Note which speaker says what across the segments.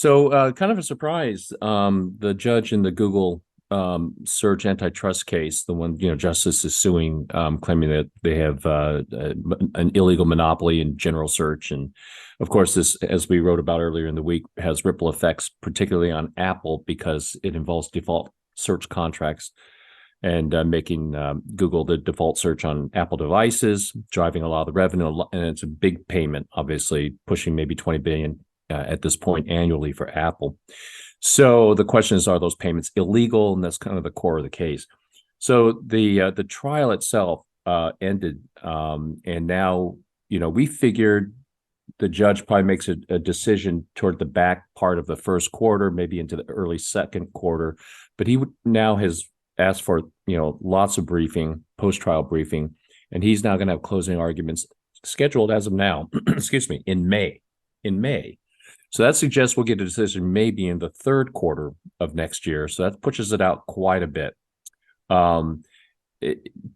Speaker 1: So, kind of a surprise. The judge in the Google search antitrust case, the one Justice is suing, claiming that they have an illegal monopoly in general search, and of course, this, as we wrote about earlier in the week, has ripple effects, particularly on Apple because it involves default search contracts and making Google the default search on Apple devices, driving a lot of the revenue, and it's a big payment, obviously pushing maybe $20 billion at this point annually for Apple. So the question is, are those payments illegal? And that's kind of the core of the case. So the trial itself ended, and now we figured the judge probably makes a decision toward the back part of the first quarter, maybe into the early second quarter. But he now has asked for lots of briefing, post-trial briefing, and he's now going to have closing arguments scheduled as of now. excuse me, in May. So that suggests we'll get a decision maybe in the third quarter of next year. So that pushes it out quite a bit.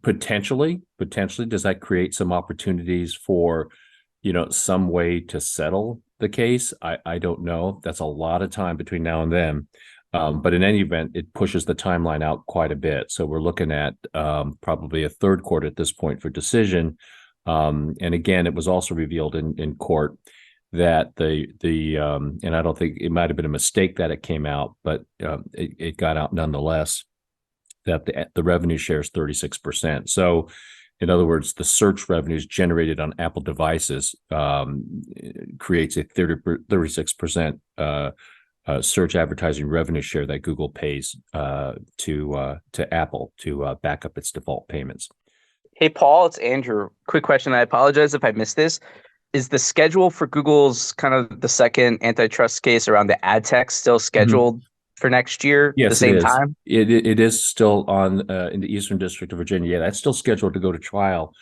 Speaker 1: Potentially, does that create some opportunities for, some way to settle the case? I don't know. That's a lot of time between now and then. But in any event, it pushes the timeline out quite a bit. So we're looking at probably a third quarter at this point for decision. And again, it was also revealed in court that and I don't think it might have been a mistake that it came out, but it got out nonetheless, that the revenue share is 36%. So in other words, the search revenues generated on Apple devices creates a 36% search advertising revenue share that Google pays to Apple to back up its default payments.
Speaker 2: Hey, Paul, it's Andrew. Quick question. I apologize if I missed this. Is the schedule for Google's kind of the second antitrust case around the ad tech still scheduled for next year?
Speaker 1: Yes,
Speaker 2: the same time?
Speaker 1: It is still on in the Eastern District of Virginia. Yeah, that's still scheduled to go to trial,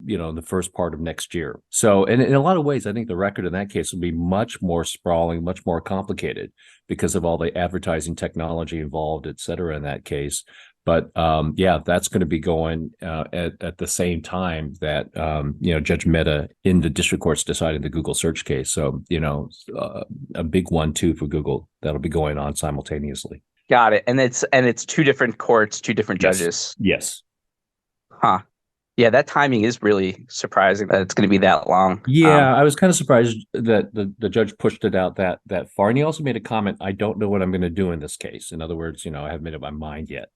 Speaker 1: in the first part of next year. So, and in a lot of ways, I think the record in that case will be much more sprawling, much more complicated because of all the advertising technology involved, et cetera, in that case. But that's going to be going at the same time that Judge Mehta in the district court's deciding the Google search case. So a big one too for Google that'll be going on simultaneously.
Speaker 2: Got it. And it's two different courts, two different judges.
Speaker 1: Yes.
Speaker 2: Huh. Yeah, that timing is really surprising that it's going to be that long.
Speaker 1: Yeah, I was kind of surprised that the judge pushed it out that far. And he also made a comment, I don't know what I'm going to do in this case. In other words, I haven't made up my mind yet,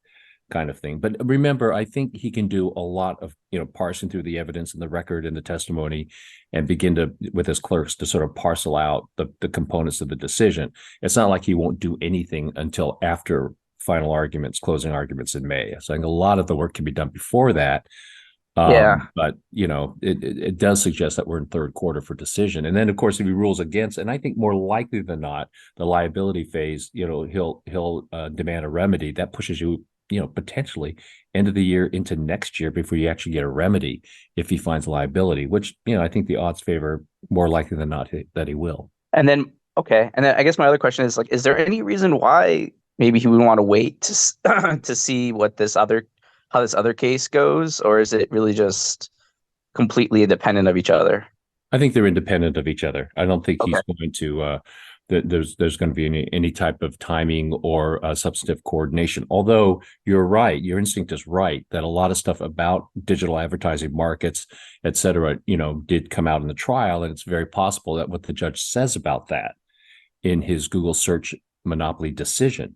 Speaker 1: kind of thing. But remember, I think he can do a lot of, parsing through the evidence and the record and the testimony and begin to, with his clerks, to sort of parcel out the components of the decision. It's not like he won't do anything until after final arguments, closing arguments in May. So I think a lot of the work can be done before that. But it does suggest that we're in third quarter for decision. And then, of course, if he rules against, and I think more likely than not, the liability phase, he'll demand a remedy that pushes you, potentially end of the year into next year before you actually get a remedy if he finds liability, which, I think the odds favor more likely than not that he will.
Speaker 2: And then I guess my other question is, is there any reason why maybe he would want to wait to see what how this other case goes, or is it really just completely independent of each other?
Speaker 1: I think they're independent of each other. I don't think he's going to there's going to be any type of timing or substantive coordination. Although you're right, your instinct is right that a lot of stuff about digital advertising markets, et cetera, did come out in the trial, and it's very possible that what the judge says about that in his Google search monopoly decision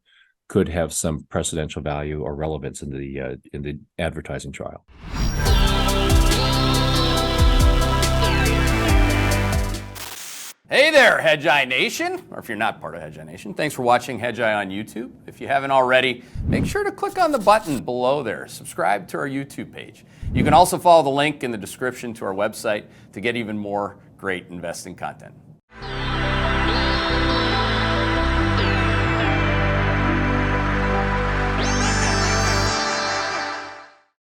Speaker 1: could have some precedential value or relevance in the advertising trial.
Speaker 3: Hey there, Hedgeye Nation, or if you're not part of Hedgeye Nation, thanks for watching Hedgeye on YouTube. If you haven't already, make sure to click on the button below there. Subscribe to our YouTube page. You can also follow the link in the description to our website to get even more great investing content.